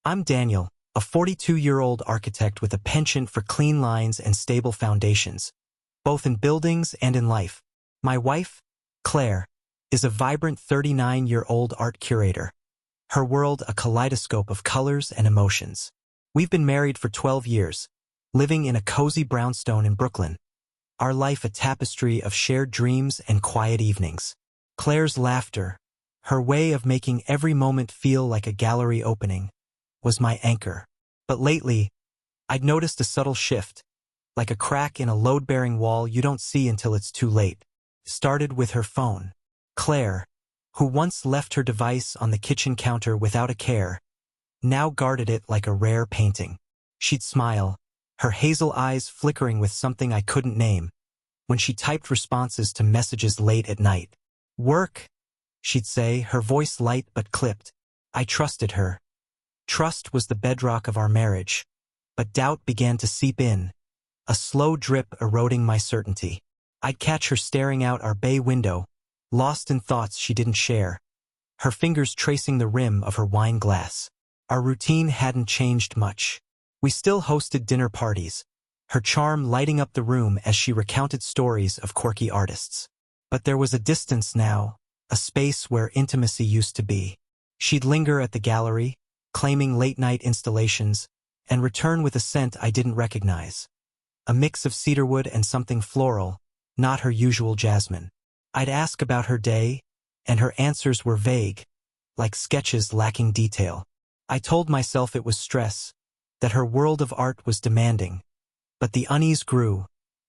I'm Daniel, a 42-year-old architect with a penchant for clean lines and stable foundations, both in buildings and in life. My wife, Claire, is a vibrant 39-year-old art curator, her world a kaleidoscope of colors and emotions. We've been married for 12 years, living in a cozy brownstone in Brooklyn, our life a tapestry of shared dreams and quiet evenings. Claire's laughter, her way of making every moment feel like a gallery opening, was my anchor. But lately, I'd noticed a subtle shift, like a crack in a load-bearing wall you don't see until it's too late. Started with her phone. Claire, who once left her device on the kitchen counter without a care, now guarded it like a rare painting. She'd smile, her hazel eyes flickering with something I couldn't name, when she typed responses to messages late at night. "Work," she'd say, her voice light but clipped. I trusted her. Trust was the bedrock of our marriage, but doubt began to seep in, a slow drip eroding my certainty. I'd catch her staring out our bay window, lost in thoughts she didn't share, her fingers tracing the rim of her wine glass. Our routine hadn't changed much. We still hosted dinner parties, her charm lighting up the room as she recounted stories of quirky artists. But there was a distance now, a space where intimacy used to be. She'd linger at the gallery, claiming late-night installations, and return with a scent I didn't recognize. A mix of cedarwood and something floral, not her usual jasmine. I'd ask about her day, and her answers were vague, like sketches lacking detail. I told myself it was stress, that her world of art was demanding. But the unease grew,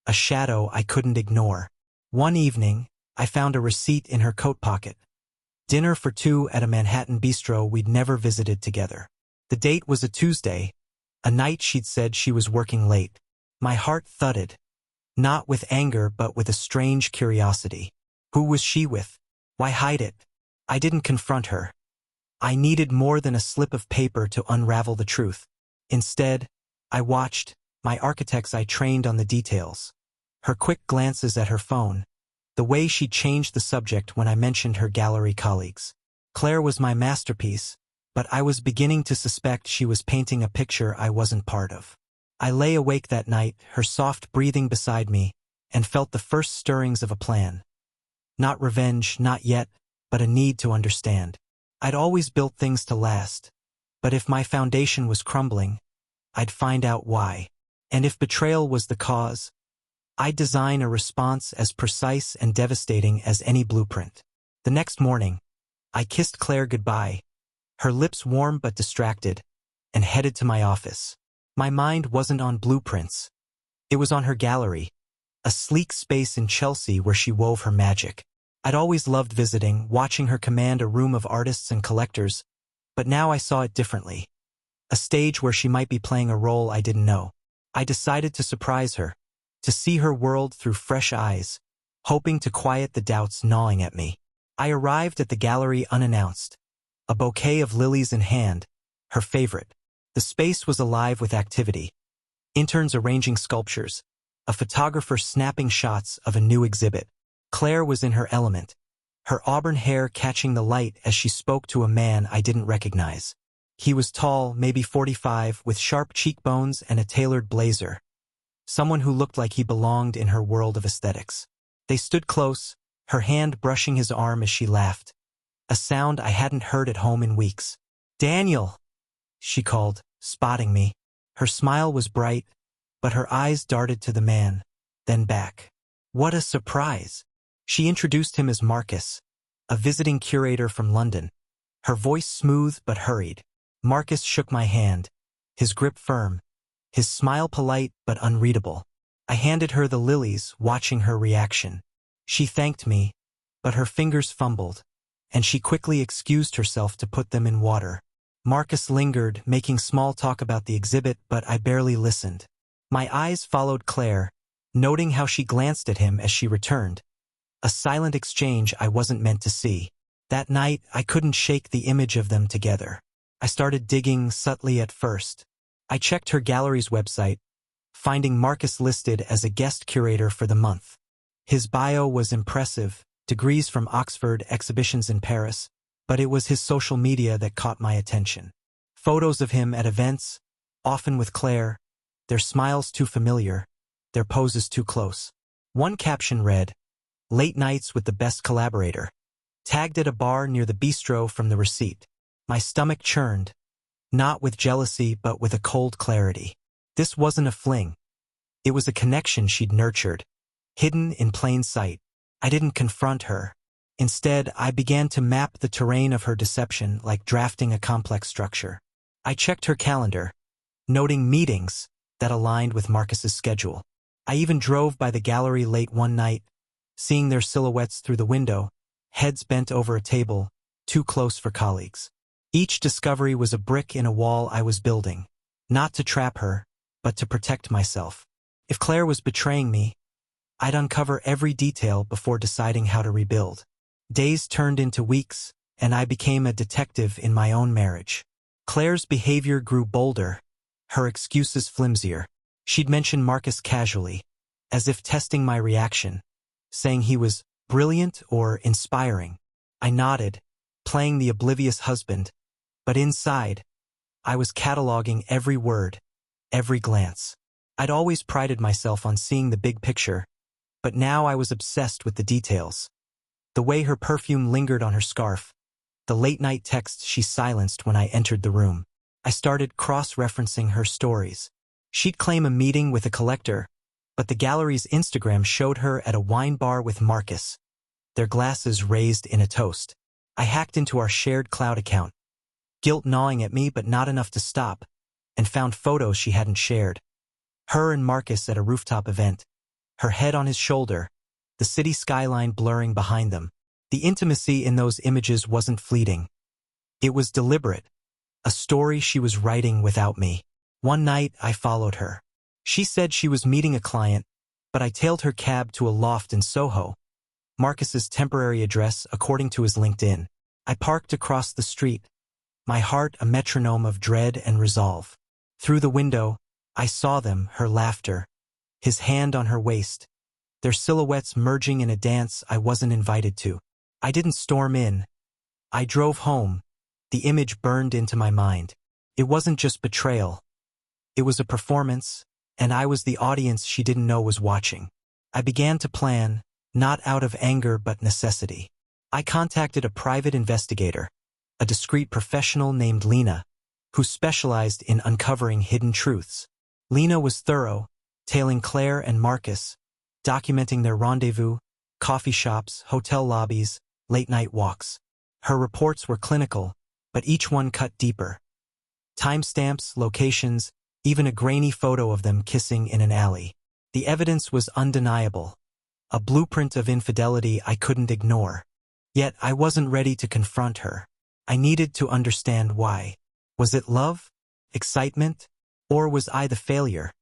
a shadow I couldn't ignore. One evening, I found a receipt in her coat pocket. Dinner for two at a Manhattan bistro we'd never visited together. The date was a Tuesday, a night she'd said she was working late. My heart thudded, not with anger but with a strange curiosity. Who was she with? Why hide it? I didn't confront her. I needed more than a slip of paper to unravel the truth. Instead, I watched, my architect's eye trained on the details. Her quick glances at her phone, the way she changed the subject when I mentioned her gallery colleagues. Claire was my masterpiece, but I was beginning to suspect she was painting a picture I wasn't part of. I lay awake that night, her soft breathing beside me, and felt the first stirrings of a plan. Not revenge, not yet, but a need to understand. I'd always built things to last, but if my foundation was crumbling, I'd find out why. And if betrayal was the cause, I'd design a response as precise and devastating as any blueprint. The next morning, I kissed Claire goodbye, her lips warm but distracted, and headed to my office. My mind wasn't on blueprints. It was on her gallery, a sleek space in Chelsea where she wove her magic. I'd always loved visiting, watching her command a room of artists and collectors, but now I saw it differently. A stage where she might be playing a role I didn't know. I decided to surprise her, to see her world through fresh eyes, hoping to quiet the doubts gnawing at me. I arrived at the gallery unannounced, a bouquet of lilies in hand, her favorite. The space was alive with activity. Interns arranging sculptures, a photographer snapping shots of a new exhibit. Claire was in her element, her auburn hair catching the light as she spoke to a man I didn't recognize. He was tall, maybe 45, with sharp cheekbones and a tailored blazer. Someone who looked like he belonged in her world of aesthetics. They stood close, her hand brushing his arm as she laughed, a sound I hadn't heard at home in weeks. "Daniel!" she called, spotting me. Her smile was bright, but her eyes darted to the man, then back. What a surprise! She introduced him as Marcus, a visiting curator from London, her voice smooth but hurried. Marcus shook my hand, his grip firm, his smile polite but unreadable. I handed her the lilies, watching her reaction. She thanked me, but her fingers fumbled, and she quickly excused herself to put them in water. Marcus lingered, making small talk about the exhibit, but I barely listened. My eyes followed Claire, noting how she glanced at him as she returned. A silent exchange I wasn't meant to see. That night, I couldn't shake the image of them together. I started digging subtly at first. I checked her gallery's website, finding Marcus listed as a guest curator for the month. His bio was impressive, degrees from Oxford, exhibitions in Paris, but it was his social media that caught my attention. Photos of him at events, often with Claire, their smiles too familiar, their poses too close. One caption read, "Late nights with the best collaborator." Tagged at a bar near the bistro from the receipt. My stomach churned, not with jealousy but with a cold clarity. This wasn't a fling. It was a connection she'd nurtured, hidden in plain sight. I didn't confront her. Instead, I began to map the terrain of her deception like drafting a complex structure. I checked her calendar, noting meetings that aligned with Marcus's schedule. I even drove by the gallery late one night, seeing their silhouettes through the window, heads bent over a table, too close for colleagues. Each discovery was a brick in a wall I was building, not to trap her, but to protect myself. If Claire was betraying me, I'd uncover every detail before deciding how to rebuild. Days turned into weeks, and I became a detective in my own marriage. Claire's behavior grew bolder, her excuses flimsier. She'd mention Marcus casually, as if testing my reaction, saying he was brilliant or inspiring. I nodded, playing the oblivious husband, but inside, I was cataloging every word, every glance. I'd always prided myself on seeing the big picture, but now I was obsessed with the details. The way her perfume lingered on her scarf, the late-night texts she silenced when I entered the room. I started cross-referencing her stories. She'd claim a meeting with a collector, but the gallery's Instagram showed her at a wine bar with Marcus, their glasses raised in a toast. I hacked into our shared cloud account, guilt gnawing at me but not enough to stop, and found photos she hadn't shared. Her and Marcus at a rooftop event, her head on his shoulder, the city skyline blurring behind them. The intimacy in those images wasn't fleeting. It was deliberate, a story she was writing without me. One night, I followed her. She said she was meeting a client, but I tailed her cab to a loft in Soho, Marcus's temporary address according to his LinkedIn. I parked across the street, my heart a metronome of dread and resolve. Through the window, I saw them, her laughter, his hand on her waist, their silhouettes merging in a dance I wasn't invited to. I didn't storm in. I drove home, the image burned into my mind. It wasn't just betrayal. It was a performance, and I was the audience she didn't know was watching. I began to plan, not out of anger but necessity. I contacted a private investigator, a discreet professional named Lena, who specialized in uncovering hidden truths. Lena was thorough, tailing Claire and Marcus, documenting their rendezvous, coffee shops, hotel lobbies, late-night walks. Her reports were clinical, but each one cut deeper. Timestamps, locations, even a grainy photo of them kissing in an alley. The evidence was undeniable, a blueprint of infidelity I couldn't ignore. Yet I wasn't ready to confront her. I needed to understand why. Was it love? Excitement? Or was I the failure?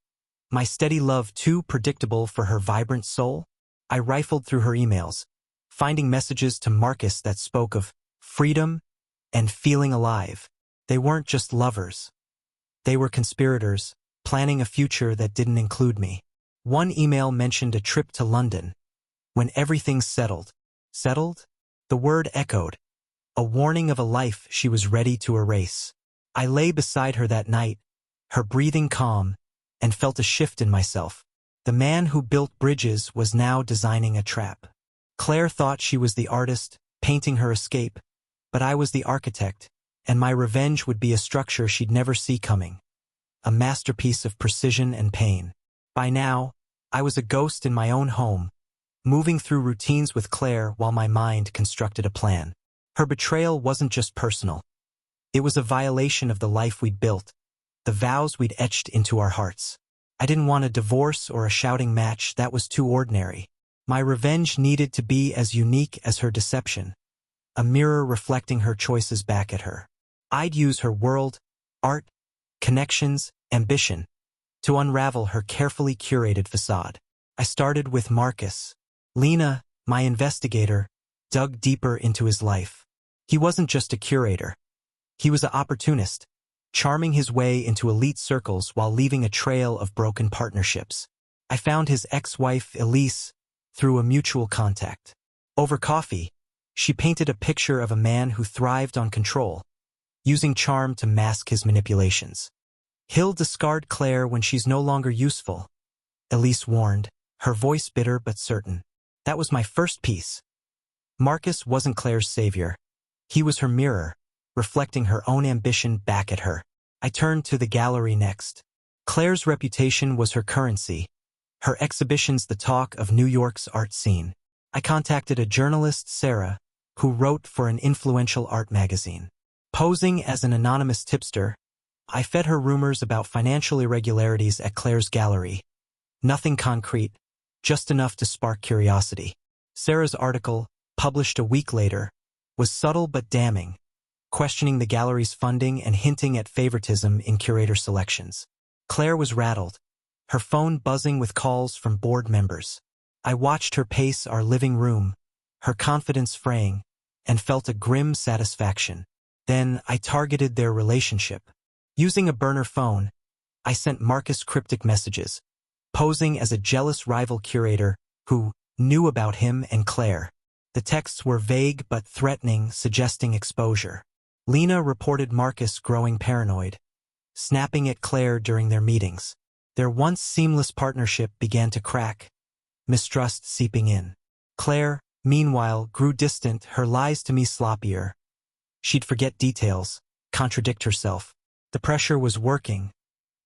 My steady love too predictable for her vibrant soul? I rifled through her emails, finding messages to Marcus that spoke of freedom and feeling alive. They weren't just lovers. They were conspirators, planning a future that didn't include me. One email mentioned a trip to London. When everything's settled. Settled? The word echoed, a warning of a life she was ready to erase. I lay beside her that night, her breathing calm, and felt a shift in myself. The man who built bridges was now designing a trap. Claire thought she was the artist, painting her escape, but I was the architect, and my revenge would be a structure she'd never see coming. A masterpiece of precision and pain. By now, I was a ghost in my own home, moving through routines with Claire while my mind constructed a plan. Her betrayal wasn't just personal. It was a violation of the life we'd built, the vows we'd etched into our hearts. I didn't want a divorce or a shouting match, that was too ordinary. My revenge needed to be as unique as her deception, a mirror reflecting her choices back at her. I'd use her world, art, connections, ambition, to unravel her carefully curated facade. I started with Marcus. Lena, my investigator, dug deeper into his life. He wasn't just a curator. He was an opportunist, charming his way into elite circles while leaving a trail of broken partnerships. I found his ex-wife, Elise, through a mutual contact. Over coffee, she painted a picture of a man who thrived on control, using charm to mask his manipulations. He'll discard Claire when she's no longer useful, Elise warned, her voice bitter but certain. That was my first piece. Marcus wasn't Claire's savior. He was her mirror, reflecting her own ambition back at her. I turned to the gallery next. Claire's reputation was her currency, her exhibitions the talk of New York's art scene. I contacted a journalist, Sarah, who wrote for an influential art magazine. Posing as an anonymous tipster, I fed her rumors about financial irregularities at Claire's gallery. Nothing concrete, just enough to spark curiosity. Sarah's article, published a week later, was subtle but damning, questioning the gallery's funding and hinting at favoritism in curator selections. Claire was rattled, her phone buzzing with calls from board members. I watched her pace our living room, her confidence fraying, and felt a grim satisfaction. Then I targeted their relationship. Using a burner phone, I sent Marcus cryptic messages, posing as a jealous rival curator who knew about him and Claire. The texts were vague but threatening, suggesting exposure. Lena reported Marcus growing paranoid, snapping at Claire during their meetings. Their once seamless partnership began to crack, mistrust seeping in. Claire, meanwhile, grew distant, her lies to me sloppier. She'd forget details, contradict herself. The pressure was working,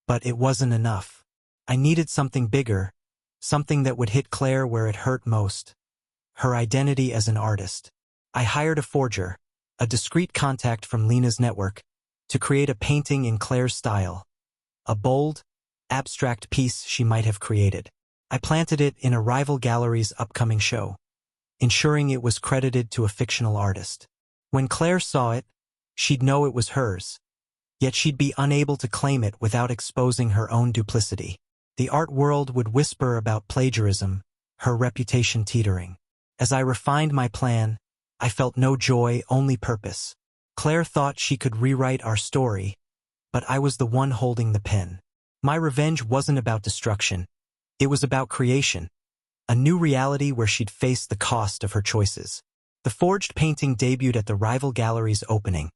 but it wasn't enough. I needed something bigger, something that would hit Claire where it hurt most. Her identity as an artist. I hired a forger, a discreet contact from Lena's network, to create a painting in Claire's style. A bold, abstract piece she might have created. I planted it in a rival gallery's upcoming show, ensuring it was credited to a fictional artist. When Claire saw it, she'd know it was hers, yet she'd be unable to claim it without exposing her own duplicity. The art world would whisper about plagiarism, her reputation teetering. As I refined my plan, I felt no joy, only purpose. Claire thought she could rewrite our story, but I was the one holding the pen. My revenge wasn't about destruction. It was about creation, a new reality where she'd face the cost of her choices. The forged painting debuted at the rival gallery's opening,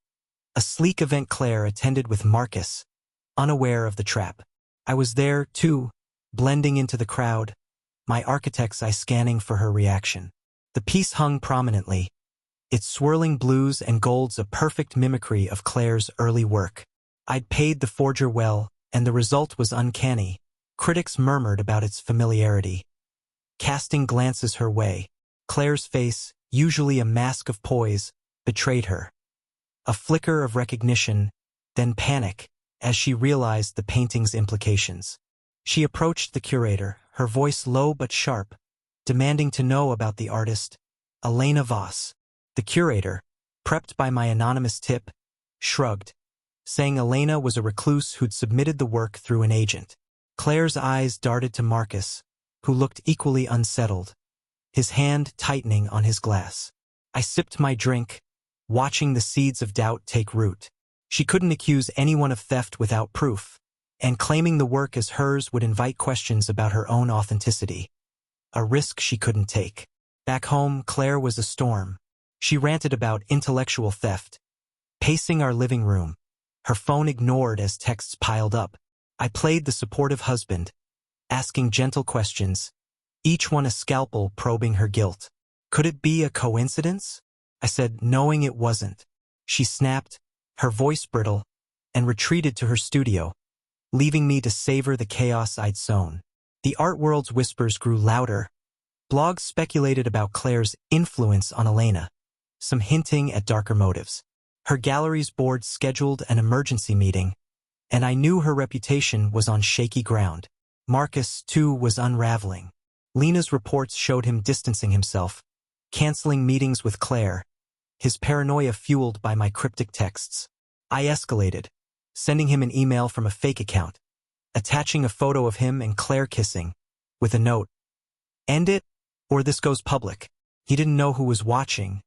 a sleek event Claire attended with Marcus, unaware of the trap. I was there, too, blending into the crowd, my architect's eye scanning for her reaction. The piece hung prominently, its swirling blues and golds a perfect mimicry of Claire's early work. I'd paid the forger well, and the result was uncanny. Critics murmured about its familiarity, casting glances her way. Claire's face, usually a mask of poise, betrayed her. A flicker of recognition, then panic, as she realized the painting's implications. She approached the curator, her voice low but sharp, demanding to know about the artist, Elena Voss. The curator, prepped by my anonymous tip, shrugged, saying Elena was a recluse who'd submitted the work through an agent. Claire's eyes darted to Marcus, who looked equally unsettled, his hand tightening on his glass. I sipped my drink, watching the seeds of doubt take root. She couldn't accuse anyone of theft without proof, and claiming the work as hers would invite questions about her own authenticity, a risk she couldn't take. Back home, Claire was a storm. She ranted about intellectual theft, pacing our living room, her phone ignored as texts piled up. I played the supportive husband, asking gentle questions, each one a scalpel probing her guilt. Could it be a coincidence? I said, knowing it wasn't. She snapped, her voice brittle, and retreated to her studio, leaving me to savor the chaos I'd sown. The art world's whispers grew louder. Blogs speculated about Claire's influence on Elena, some hinting at darker motives. Her gallery's board scheduled an emergency meeting, and I knew her reputation was on shaky ground. Marcus, too, was unraveling. Lena's reports showed him distancing himself, canceling meetings with Claire, his paranoia fueled by my cryptic texts. I escalated, sending him an email from a fake account, attaching a photo of him and Claire kissing, with a note, "End it, or this goes public." He didn't know who was watching,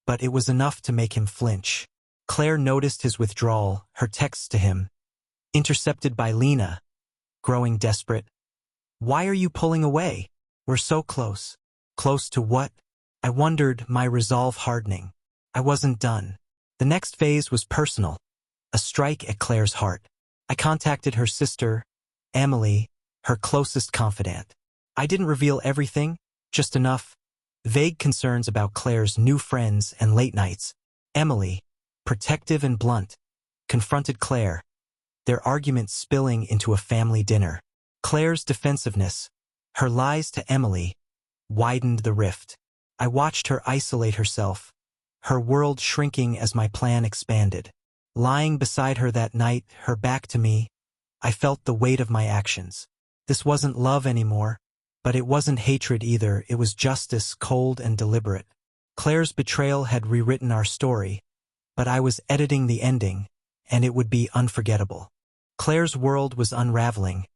but it was enough to make him flinch. Claire noticed his withdrawal, her texts to him, intercepted by Lena, growing desperate. "Why are you pulling away? We're so close." Close to what? I wondered, my resolve hardening. I wasn't done. The next phase was personal. a strike at Claire's heart. I contacted her sister, Emily, her closest confidant. I didn't reveal everything, just enough. Vague concerns about Claire's new friends and late nights. Emily, protective and blunt, confronted Claire, their argument spilling into a family dinner. Claire's defensiveness, her lies to Emily, widened the rift. I watched her isolate herself, her world shrinking as my plan expanded. Lying beside her that night, her back to me, I felt the weight of my actions. This wasn't love anymore, but it wasn't hatred either. It was justice, cold and deliberate. Claire's betrayal had rewritten our story, but I was editing the ending, and it would be unforgettable. Claire's world was unraveling,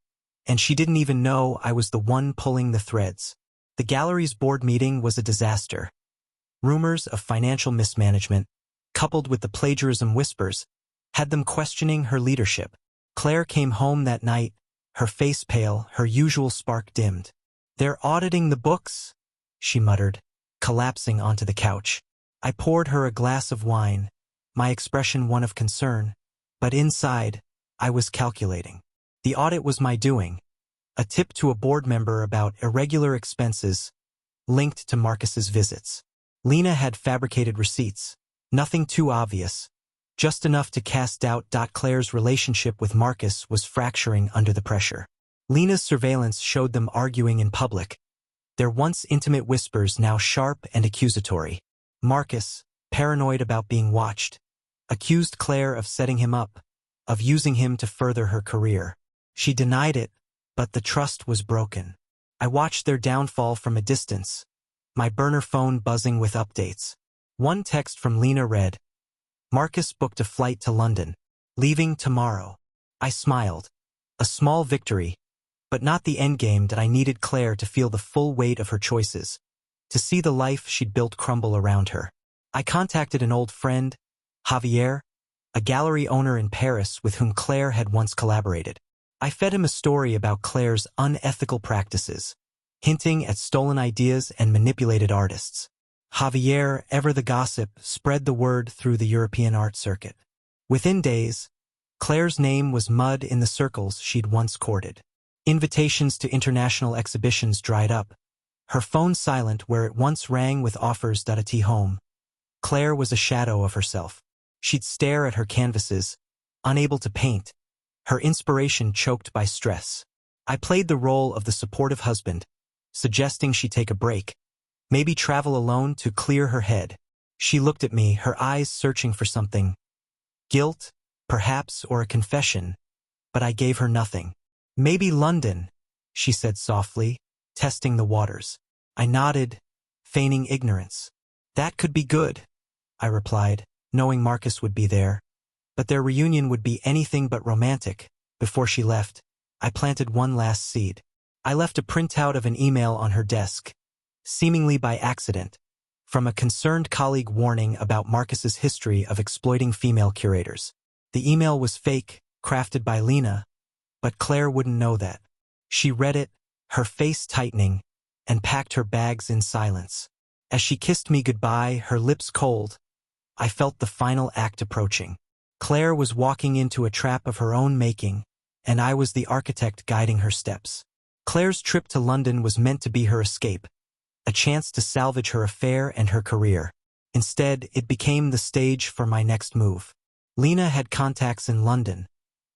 and she didn't even know I was the one pulling the threads. The gallery's board meeting was a disaster. Rumors of financial mismanagement, coupled with the plagiarism whispers, had them questioning her leadership. Claire came home that night, her face pale, her usual spark dimmed. "They're auditing the books," she muttered, collapsing onto the couch. I poured her a glass of wine, my expression one of concern, but inside, I was calculating. The audit was my doing. A tip to a board member about irregular expenses linked to Marcus's visits. Lena had fabricated receipts. Nothing too obvious, just enough to cast doubt. Claire's relationship with Marcus was fracturing under the pressure. Lena's surveillance showed them arguing in public, their once intimate whispers now sharp and accusatory. Marcus, paranoid about being watched, accused Claire of setting him up, of using him to further her career. She denied it, but the trust was broken. I watched their downfall from a distance, my burner phone buzzing with updates. One text from Lena read, "Marcus booked a flight to London, leaving tomorrow." I smiled. A small victory, but not the endgame. That I needed Claire to feel the full weight of her choices, to see the life she'd built crumble around her. I contacted an old friend, Javier, a gallery owner in Paris with whom Claire had once collaborated. I fed him a story about Claire's unethical practices, hinting at stolen ideas and manipulated artists. Javier, ever the gossip, spread the word through the European art circuit. Within days, Claire's name was mud in the circles she'd once courted. Invitations to international exhibitions dried up, her phone silent where it once rang with offers. At home, Claire was a shadow of herself. She'd stare at her canvases, unable to paint, her inspiration choked by stress. I played the role of the supportive husband, suggesting she take a break, maybe travel alone to clear her head. She looked at me, her eyes searching for something. Guilt, perhaps, or a confession, but I gave her nothing. "Maybe London," she said softly, testing the waters. I nodded, feigning ignorance. "That could be good," I replied, knowing Marcus would be there. But their reunion would be anything but romantic. Before she left, I planted one last seed. I left a printout of an email on her desk, seemingly by accident, from a concerned colleague warning about Marcus's history of exploiting female curators. The email was fake, crafted by Lena, but Claire wouldn't know that. She read it, her face tightening, and packed her bags in silence. As she kissed me goodbye, her lips cold, I felt the final act approaching. Claire was walking into a trap of her own making, and I was the architect guiding her steps. Claire's trip to London was meant to be her escape, a chance to salvage her affair and her career. Instead, it became the stage for my next move. Lena had contacts in London,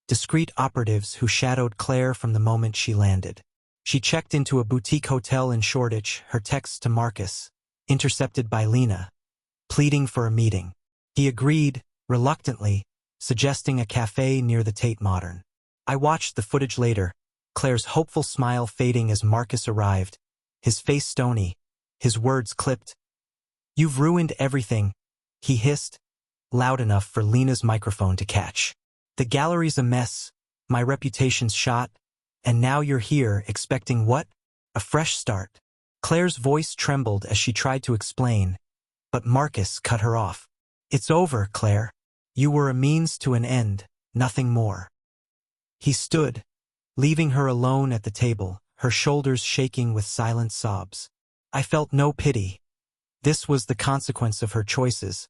discreet operatives who shadowed Claire from the moment she landed. She checked into a boutique hotel in Shoreditch, her text to Marcus, intercepted by Lena, pleading for a meeting. He agreed, reluctantly, suggesting a cafe near the Tate Modern. I watched the footage later, Claire's hopeful smile fading as Marcus arrived, his face stony, his words clipped. "You've ruined everything," he hissed, loud enough for Lena's microphone to catch. "The gallery's a mess, my reputation's shot, and now you're here expecting what? A fresh start." Claire's voice trembled as she tried to explain, but Marcus cut her off. "It's over, Claire. You were a means to an end, nothing more." He stood, leaving her alone at the table, her shoulders shaking with silent sobs. I felt no pity. This was the consequence of her choices.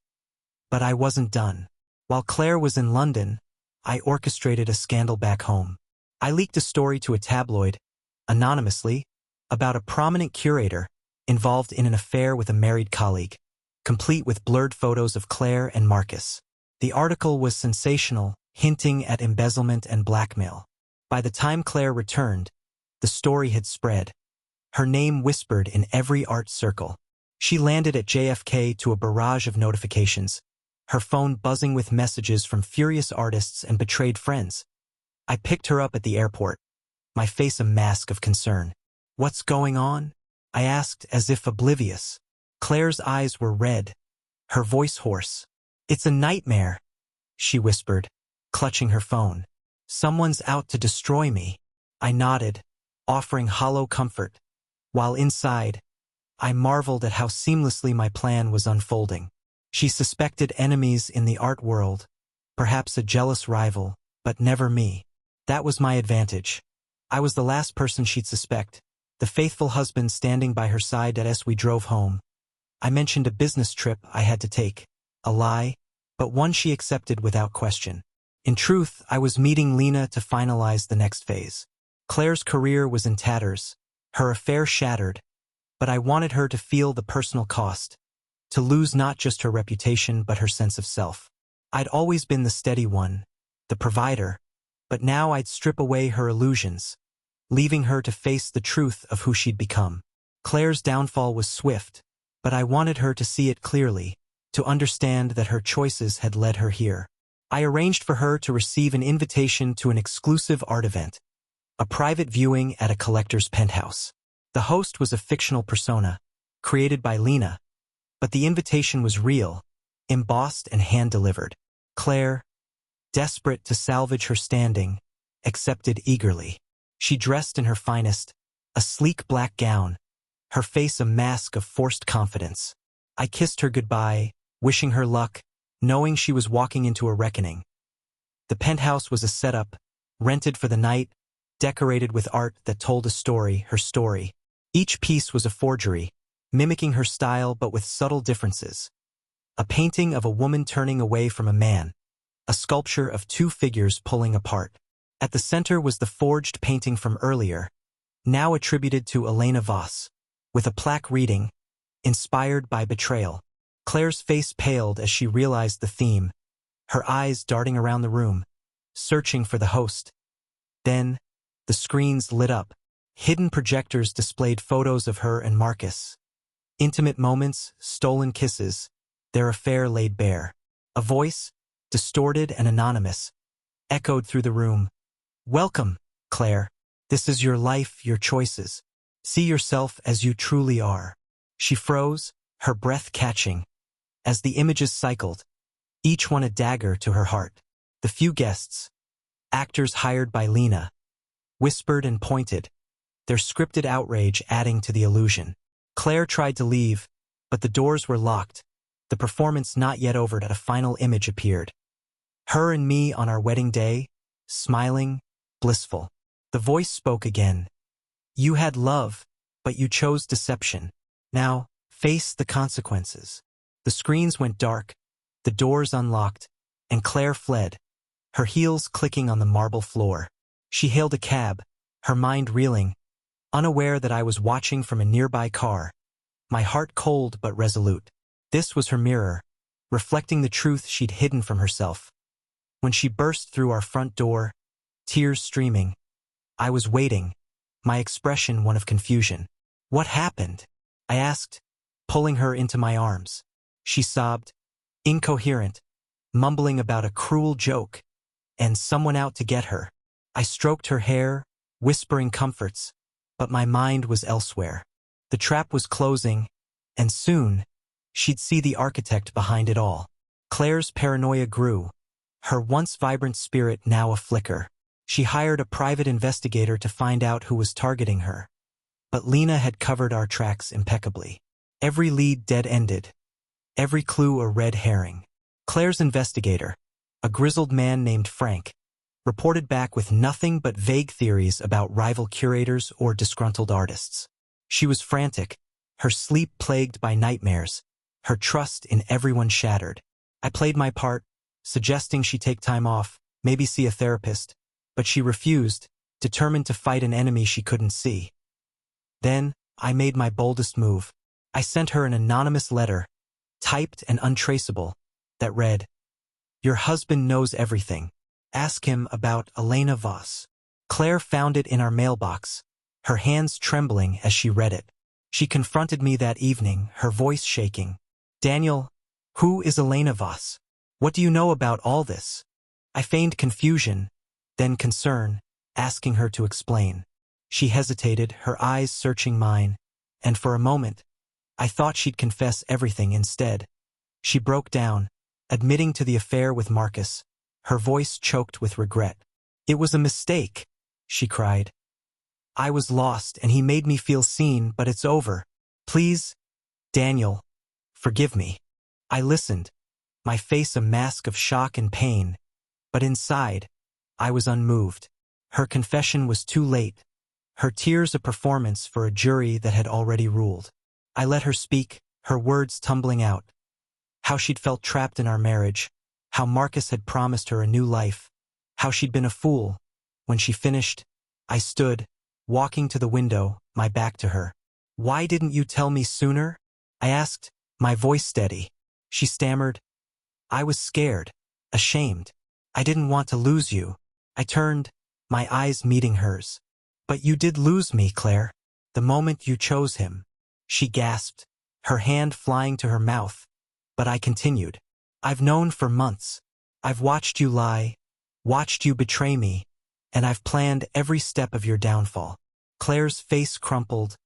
But I wasn't done. While Claire was in London, I orchestrated a scandal back home. I leaked a story to a tabloid, anonymously, about a prominent curator involved in an affair with a married colleague, complete with blurred photos of Claire and Marcus. The article was sensational, hinting at embezzlement and blackmail. By the time Claire returned, the story had spread. Her name whispered in every art circle. She landed at JFK to a barrage of notifications, her phone buzzing with messages from furious artists and betrayed friends. I picked her up at the airport, my face a mask of concern. "What's going on?" I asked as if oblivious. Claire's eyes were red, her voice hoarse. "It's a nightmare," she whispered, clutching her phone. "Someone's out to destroy me." I nodded, offering hollow comfort, while inside, I marveled at how seamlessly my plan was unfolding. She suspected enemies in the art world, perhaps a jealous rival, but never me. That was my advantage. I was the last person she'd suspect, the faithful husband standing by her side as we drove home. I mentioned a business trip I had to take, a lie, but one she accepted without question. In truth, I was meeting Lena to finalize the next phase. Claire's career was in tatters, her affair shattered, but I wanted her to feel the personal cost, to lose not just her reputation but her sense of self. I'd always been the steady one, the provider, but now I'd strip away her illusions, leaving her to face the truth of who she'd become. Claire's downfall was swift, but I wanted her to see it clearly, to understand that her choices had led her here. I arranged for her to receive an invitation to an exclusive art event, a private viewing at a collector's penthouse. The host was a fictional persona, created by Lena, but the invitation was real, embossed and hand-delivered. Claire, desperate to salvage her standing, accepted eagerly. She dressed in her finest, a sleek black gown, her face a mask of forced confidence. I kissed her goodbye, wishing her luck, knowing she was walking into a reckoning. The penthouse was a setup, rented for the night, decorated with art that told a story, her story. Each piece was a forgery, mimicking her style but with subtle differences. A painting of a woman turning away from a man, a sculpture of two figures pulling apart. At the center was the forged painting from earlier, now attributed to Elena Voss, with a plaque reading, "Inspired by Betrayal." Claire's face paled as she realized the theme, her eyes darting around the room, searching for the host. Then, the screens lit up. Hidden projectors displayed photos of her and Marcus. Intimate moments, stolen kisses, their affair laid bare. A voice, distorted and anonymous, echoed through the room. "Welcome, Claire. This is your life, your choices. See yourself as you truly are." She froze, her breath catching, as the images cycled, each one a dagger to her heart. The few guests, actors hired by Lena, whispered and pointed, their scripted outrage adding to the illusion. Claire tried to leave, but the doors were locked, the performance not yet over. A final image appeared. Her and me on our wedding day, smiling, blissful. The voice spoke again. "You had love, but you chose deception. Now, face the consequences." The screens went dark, the doors unlocked, and Claire fled, her heels clicking on the marble floor. She hailed a cab, her mind reeling, unaware that I was watching from a nearby car, my heart cold but resolute. This was her mirror, reflecting the truth she'd hidden from herself. When she burst through our front door, tears streaming, I was waiting, my expression one of confusion. "What happened?" I asked, pulling her into my arms. She sobbed, incoherent, mumbling about a cruel joke, and someone out to get her. I stroked her hair, whispering comforts, but my mind was elsewhere. The trap was closing, and soon, she'd see the architect behind it all. Claire's paranoia grew, her once vibrant spirit now a flicker. She hired a private investigator to find out who was targeting her. But Lena had covered our tracks impeccably. Every lead dead-ended, every clue a red herring. Claire's investigator, a grizzled man named Frank, reported back with nothing but vague theories about rival curators or disgruntled artists. She was frantic, her sleep plagued by nightmares, her trust in everyone shattered. I played my part, suggesting she take time off, maybe see a therapist, but she refused, determined to fight an enemy she couldn't see. Then, I made my boldest move. I sent her an anonymous letter, typed and untraceable, that read, "Your husband knows everything. Ask him about Elena Voss." Claire found it in our mailbox, her hands trembling as she read it. She confronted me that evening, her voice shaking. "Daniel, who is Elena Voss? What do you know about all this?" I feigned confusion, then concern, asking her to explain. She hesitated, her eyes searching mine, and for a moment, I thought she'd confess everything instead. She broke down, admitting to the affair with Marcus, her voice choked with regret. "It was a mistake," she cried. "I was lost and he made me feel seen, but it's over. Please, Daniel, forgive me." I listened, my face a mask of shock and pain, but inside, I was unmoved. Her confession was too late, her tears a performance for a jury that had already ruled. I let her speak, her words tumbling out. How she'd felt trapped in our marriage, how Marcus had promised her a new life, how she'd been a fool. When she finished, I stood, walking to the window, my back to her. "Why didn't you tell me sooner?" I asked, my voice steady. She stammered, "I was scared, ashamed. I didn't want to lose you." I turned, my eyes meeting hers. "But you did lose me, Claire, the moment you chose him." She gasped, her hand flying to her mouth, but I continued. "I've known for months. I've watched you lie, watched you betray me, and I've planned every step of your downfall." Claire's face crumpled,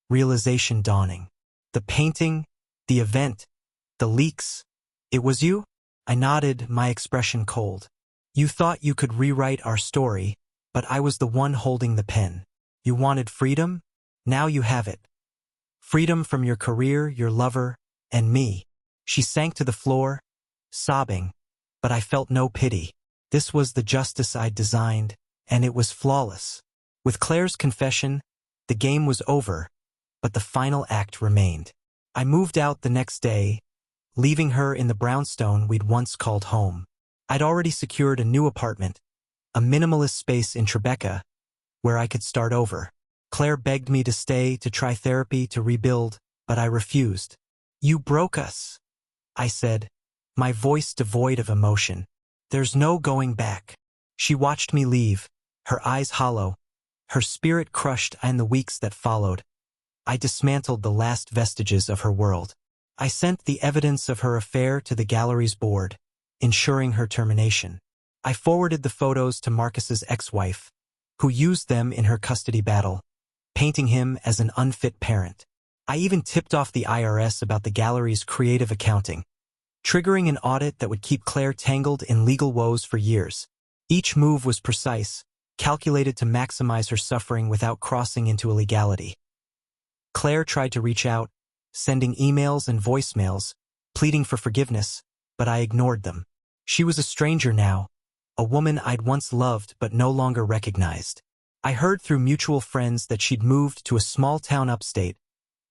realization dawning. "The painting, the event, the leaks, it was you?" I nodded, my expression cold. "You thought you could rewrite our story, but I was the one holding the pen. You wanted freedom? Now you have it. Freedom from your career, your lover, and me." She sank to the floor, sobbing, but I felt no pity. This was the justice I'd designed, and it was flawless. With Claire's confession, the game was over, but the final act remained. I moved out the next day, leaving her in the brownstone we'd once called home. I'd already secured a new apartment, a minimalist space in Tribeca, where I could start over. Claire begged me to stay, to try therapy, to rebuild, but I refused. "You broke us," I said, my voice devoid of emotion. "There's no going back." She watched me leave, her eyes hollow, her spirit crushed in the weeks that followed. I dismantled the last vestiges of her world. I sent the evidence of her affair to the gallery's board, ensuring her termination. I forwarded the photos to Marcus's ex-wife, who used them in her custody battle, painting him as an unfit parent. I even tipped off the IRS about the gallery's creative accounting, triggering an audit that would keep Claire tangled in legal woes for years. Each move was precise, calculated to maximize her suffering without crossing into illegality. Claire tried to reach out, sending emails and voicemails, pleading for forgiveness, but I ignored them. She was a stranger now, a woman I'd once loved but no longer recognized. I heard through mutual friends that she'd moved to a small town upstate,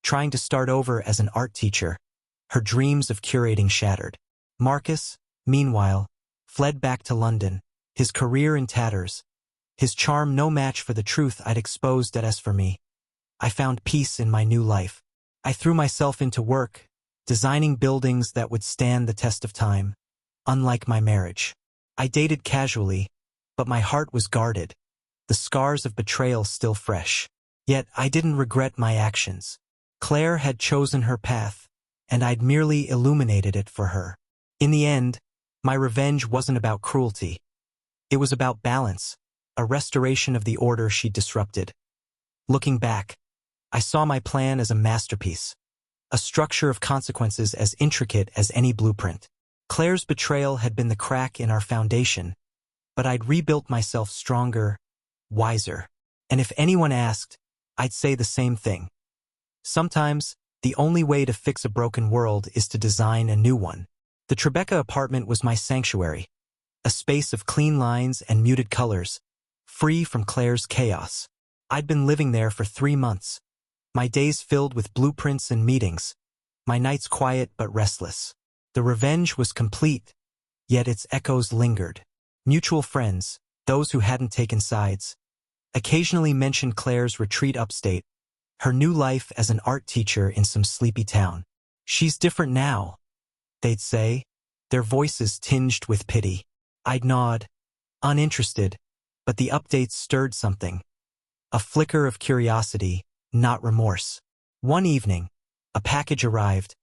trying to start over as an art teacher, her dreams of curating shattered. Marcus, meanwhile, fled back to London, his career in tatters, his charm no match for the truth I'd exposed. As for me, I found peace in my new life. I threw myself into work, designing buildings that would stand the test of time, unlike my marriage. I dated casually, but my heart was guarded, the scars of betrayal still fresh. Yet I didn't regret my actions. Claire had chosen her path, and I'd merely illuminated it for her. In the end, my revenge wasn't about cruelty. It was about balance, a restoration of the order she'd disrupted. Looking back, I saw my plan as a masterpiece, a structure of consequences as intricate as any blueprint. Claire's betrayal had been the crack in our foundation, but I'd rebuilt myself stronger, wiser. And if anyone asked, I'd say the same thing. Sometimes, the only way to fix a broken world is to design a new one. The Tribeca apartment was my sanctuary, a space of clean lines and muted colors, free from Claire's chaos. I'd been living there for 3 months, my days filled with blueprints and meetings, my nights quiet but restless. The revenge was complete, yet its echoes lingered. Mutual friends, those who hadn't taken sides, occasionally mentioned Claire's retreat upstate, her new life as an art teacher in some sleepy town. "She's different now," they'd say, their voices tinged with pity. I'd nod, uninterested, but the updates stirred something. A flicker of curiosity, not remorse. One evening, a package arrived,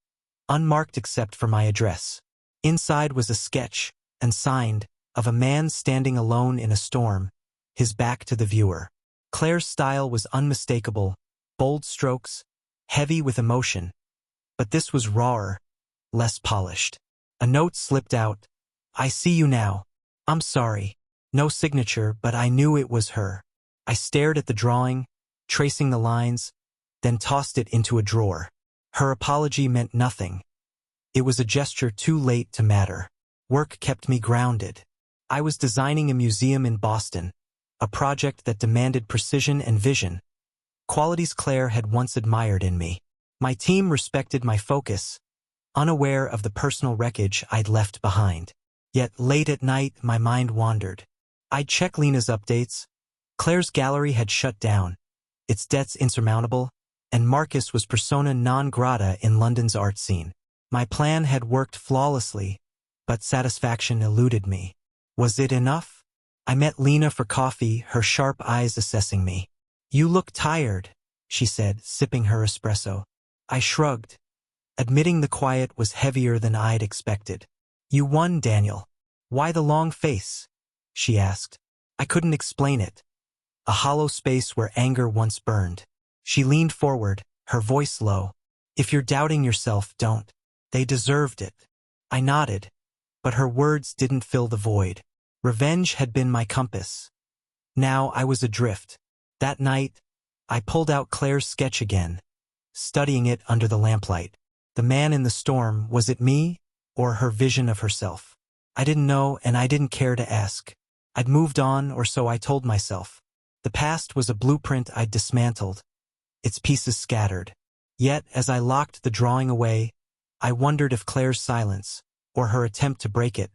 unmarked except for my address. Inside was a sketch, and signed, of a man standing alone in a storm, his back to the viewer. Claire's style was unmistakable, bold strokes, heavy with emotion. But this was rawer, less polished. A note slipped out. "I see you now. I'm sorry." No signature, but I knew it was her. I stared at the drawing, tracing the lines, then tossed it into a drawer. Her apology meant nothing. It was a gesture too late to matter. Work kept me grounded. I was designing a museum in Boston, a project that demanded precision and vision, qualities Claire had once admired in me. My team respected my focus, unaware of the personal wreckage I'd left behind. Yet late at night, my mind wandered. I'd check Lena's updates. Claire's gallery had shut down, its debts insurmountable, and Marcus was persona non grata in London's art scene. My plan had worked flawlessly, but satisfaction eluded me. Was it enough? I met Lena for coffee, her sharp eyes assessing me. "You look tired," she said, sipping her espresso. I shrugged, admitting the quiet was heavier than I'd expected. "You won, Daniel." "Why the long face?" she asked. I couldn't explain it. A hollow space where anger once burned. She leaned forward, her voice low. "If you're doubting yourself, don't. They deserved it." I nodded, but her words didn't fill the void. Revenge had been my compass. Now I was adrift. That night, I pulled out Claire's sketch again, studying it under the lamplight. The man in the storm, was it me, or her vision of herself? I didn't know, and I didn't care to ask. I'd moved on, or so I told myself. The past was a blueprint I'd dismantled, its pieces scattered. Yet, as I locked the drawing away, I wondered if Claire's silence, or her attempt to break it,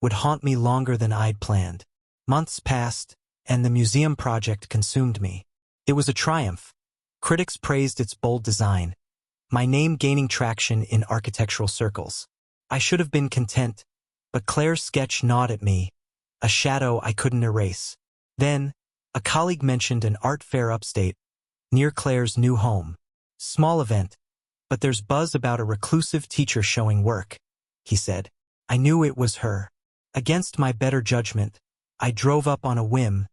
would haunt me longer than I'd planned. Months passed, and the museum project consumed me. It was a triumph. Critics praised its bold design, my name gaining traction in architectural circles. I should have been content, but Claire's sketch gnawed at me, a shadow I couldn't erase. Then, a colleague mentioned an art fair upstate, near Claire's new home. "Small event, but there's buzz about a reclusive teacher showing work," he said. I knew it was her. Against my better judgment, I drove up on a whim,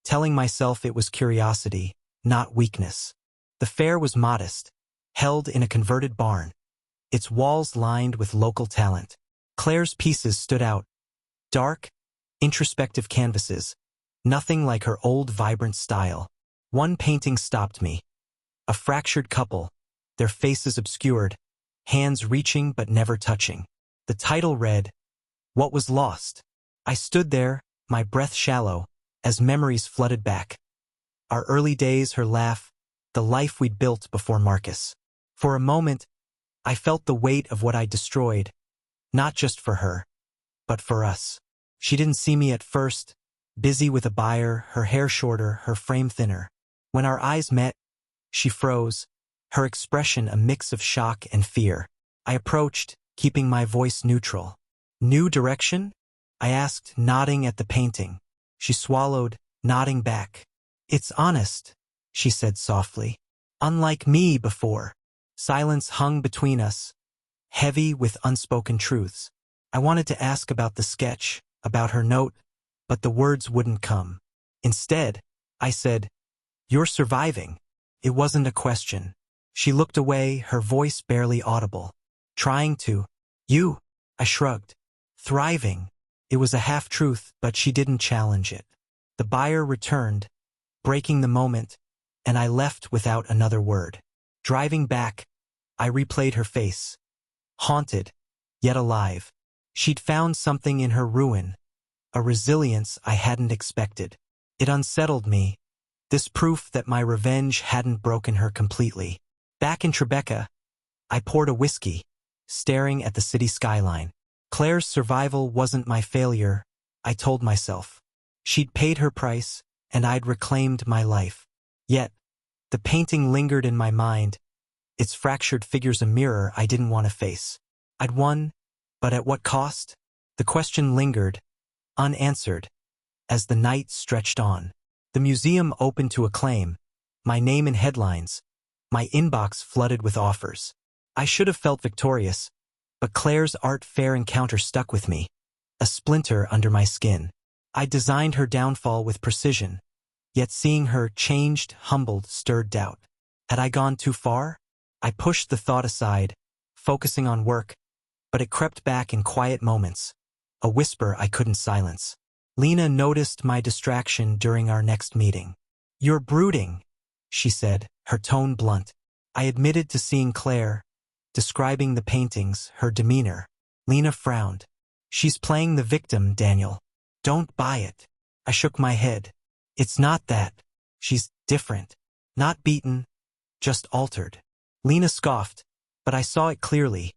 telling myself it was curiosity, not weakness. The fair was modest, held in a converted barn, its walls lined with local talent. Claire's pieces stood out, dark, introspective canvases, nothing like her old vibrant style. One painting stopped me. A fractured couple, their faces obscured, hands reaching but never touching. The title read, "What Was Lost?" I stood there, my breath shallow, as memories flooded back. Our early days, her laugh, the life we'd built before Marcus. For a moment, I felt the weight of what I destroyed, not just for her, but for us. She didn't see me at first, busy with a buyer, her hair shorter, her frame thinner. When our eyes met, she froze, her expression a mix of shock and fear. I approached, keeping my voice neutral. "New direction?" I asked, nodding at the painting. She swallowed, nodding back. "It's honest," she said softly. "Unlike me before." Silence hung between us, heavy with unspoken truths. I wanted to ask about the sketch, about her note, but the words wouldn't come. Instead, I said, "You're surviving." It wasn't a question. She looked away, her voice barely audible. "Trying to." "You?" I shrugged. "Thriving." It was a half-truth, but she didn't challenge it. The buyer returned, breaking the moment, and I left without another word. Driving back, I replayed her face. Haunted, yet alive. She'd found something in her ruin, a resilience I hadn't expected. It unsettled me, this proof that my revenge hadn't broken her completely. Back in Tribeca, I poured a whiskey, staring at the city skyline. Claire's survival wasn't my failure, I told myself. She'd paid her price, and I'd reclaimed my life. Yet, the painting lingered in my mind, its fractured figures a mirror I didn't want to face. I'd won, but at what cost? The question lingered, unanswered, as the night stretched on. The museum opened to acclaim, my name in headlines, my inbox flooded with offers. I should have felt victorious, but Claire's art fair encounter stuck with me, a splinter under my skin. I designed her downfall with precision, yet seeing her changed, humbled, stirred doubt. Had I gone too far? I pushed the thought aside, focusing on work, but it crept back in quiet moments, a whisper I couldn't silence. Lena noticed my distraction during our next meeting. "You're brooding," she said, her tone blunt. I admitted to seeing Claire, describing the paintings, her demeanor. Lena frowned. "She's playing the victim, Daniel. Don't buy it." I shook my head. "It's not that. She's different. Not beaten, just altered." Lena scoffed, but I saw it clearly.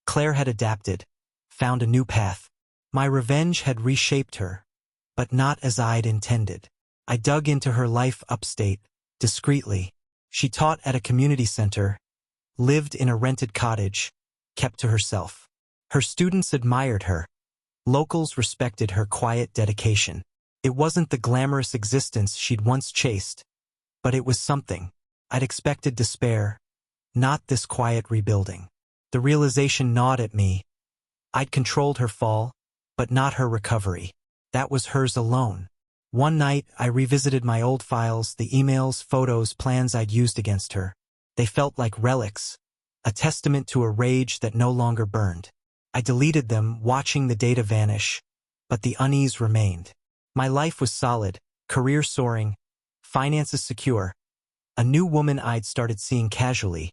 Claire had adapted, found a new path. My revenge had reshaped her, but not as I'd intended. I dug into her life upstate, discreetly. She taught at a community center, lived in a rented cottage, kept to herself. Her students admired her. Locals respected her quiet dedication. It wasn't the glamorous existence she'd once chased, but it was something. I'd expected despair, not this quiet rebuilding. The realization gnawed at me. I'd controlled her fall, but not her recovery. That was hers alone. One night, I revisited my old files, the emails, photos, plans I'd used against her. They felt like relics, a testament to a rage that no longer burned. I deleted them, watching the data vanish, but the unease remained. My life was solid, career soaring, finances secure. A new woman I'd started seeing casually,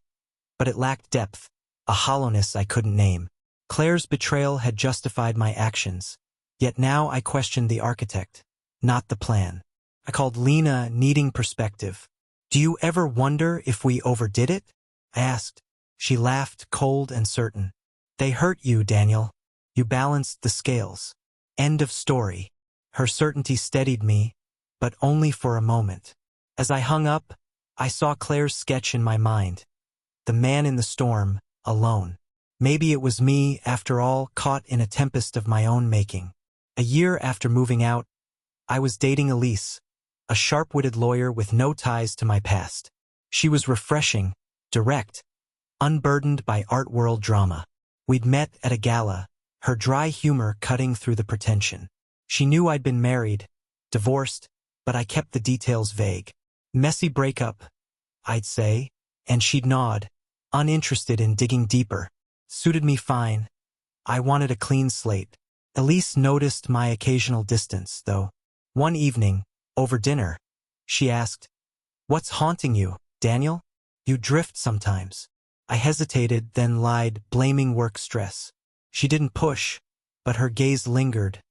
but it lacked depth, a hollowness I couldn't name. Claire's betrayal had justified my actions, yet now I questioned the architect, not the plan. I called Lena, needing perspective. "Do you ever wonder if we overdid it?" I asked. She laughed, cold and certain. "They hurt you, Daniel. You balanced the scales." End of story. Her certainty steadied me, but only for a moment. As I hung up, I saw Claire's sketch in my mind. The man in the storm, alone. Maybe it was me, after all, caught in a tempest of my own making. A year after moving out, I was dating Elise, a sharp-witted lawyer with no ties to my past. She was refreshing, direct, unburdened by art world drama. We'd met at a gala, her dry humor cutting through the pretension. She knew I'd been married, divorced, but I kept the details vague. Messy breakup, I'd say, and she'd nod, uninterested in digging deeper. Suited me fine. I wanted a clean slate. Elise noticed my occasional distance, though. One evening, over dinner, she asked, "What's haunting you, Daniel? You drift sometimes." I hesitated, then lied, blaming work stress. She didn't push, but her gaze lingered,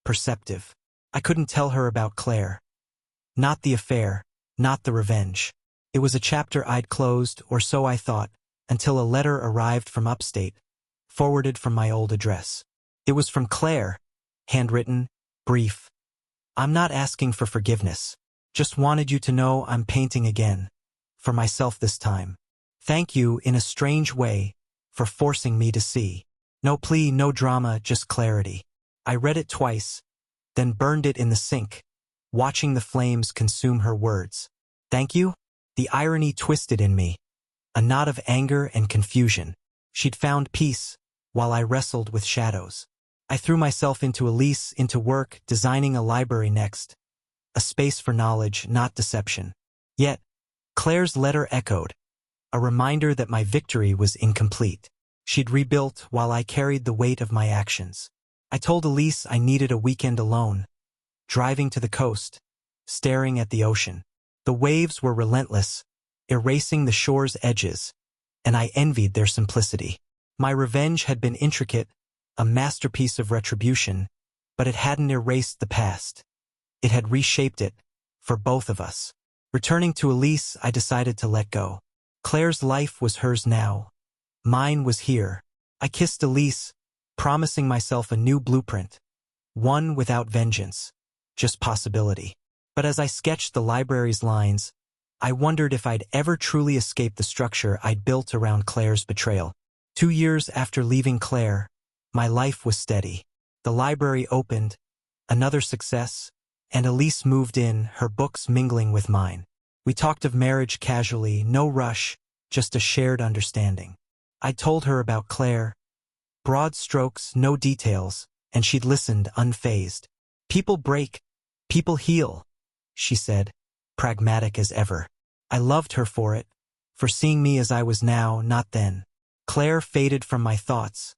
perceptive. I couldn't tell her about Claire. Not the affair, not the revenge. It was a chapter I'd closed, or so I thought, until a letter arrived from upstate, forwarded from my old address. It was from Claire, handwritten, brief. "I'm not asking for forgiveness. Just wanted you to know I'm painting again. For myself this time. Thank you, in a strange way, for forcing me to see. No plea, no drama, just clarity." I read it twice, then burned it in the sink, watching the flames consume her words. "Thank you?" The irony twisted in me, a knot of anger and confusion. She'd found peace, while I wrestled with shadows. I threw myself into Elise, into work, designing a library next. A space for knowledge, not deception. Yet, Claire's letter echoed, a reminder that my victory was incomplete. She'd rebuilt while I carried the weight of my actions. I told Elise I needed a weekend alone, driving to the coast, staring at the ocean. The waves were relentless, erasing the shore's edges, and I envied their simplicity. My revenge had been intricate, a masterpiece of retribution, but it hadn't erased the past. It had reshaped it, for both of us. Returning to Elise, I decided to let go. Claire's life was hers now. Mine was here. I kissed Elise, promising myself a new blueprint. one without vengeance, just possibility. But as I sketched the library's lines, I wondered if I'd ever truly escape the structure I'd built around Claire's betrayal. 2 years after leaving Claire, my life was steady. The library opened, another success, and Elise moved in, her books mingling with mine. We talked of marriage casually, no rush, just a shared understanding. I told her about Claire, broad strokes, no details, and she'd listened unfazed. People break, people heal, she said, pragmatic as ever. I loved her for it, for seeing me as I was now, not then. Claire faded from my thoughts,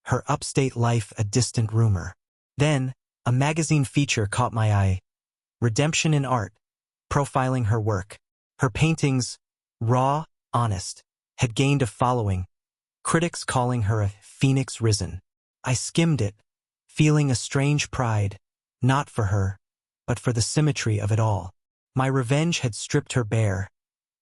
her upstate life a distant rumor. Then, a magazine feature caught my eye. Redemption in Art, profiling her work. Her paintings, raw, honest, had gained a following, critics calling her a phoenix risen. I skimmed it, feeling a strange pride, not for her, but for the symmetry of it all. My revenge had stripped her bare,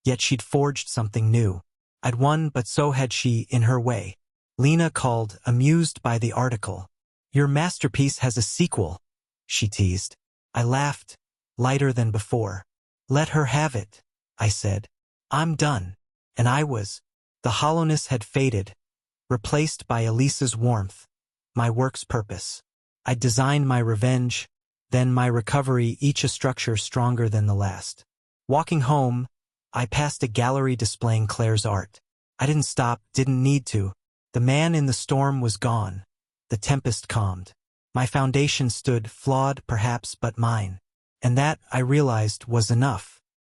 yet she'd forged something new. I'd won, but so had she in her way. Lena called, amused by the article. Your masterpiece has a sequel, she teased. I laughed, lighter than before. Let her have it, I said. I'm done. And I was. The hollowness had faded, replaced by Elisa's warmth, my work's purpose. I designed my revenge, then my recovery, each a structure stronger than the last. Walking home, I passed a gallery displaying Claire's art. I didn't stop, didn't need to. The man in the storm was gone. The tempest calmed. My foundation stood, flawed perhaps, but mine. And that, I realized, was enough.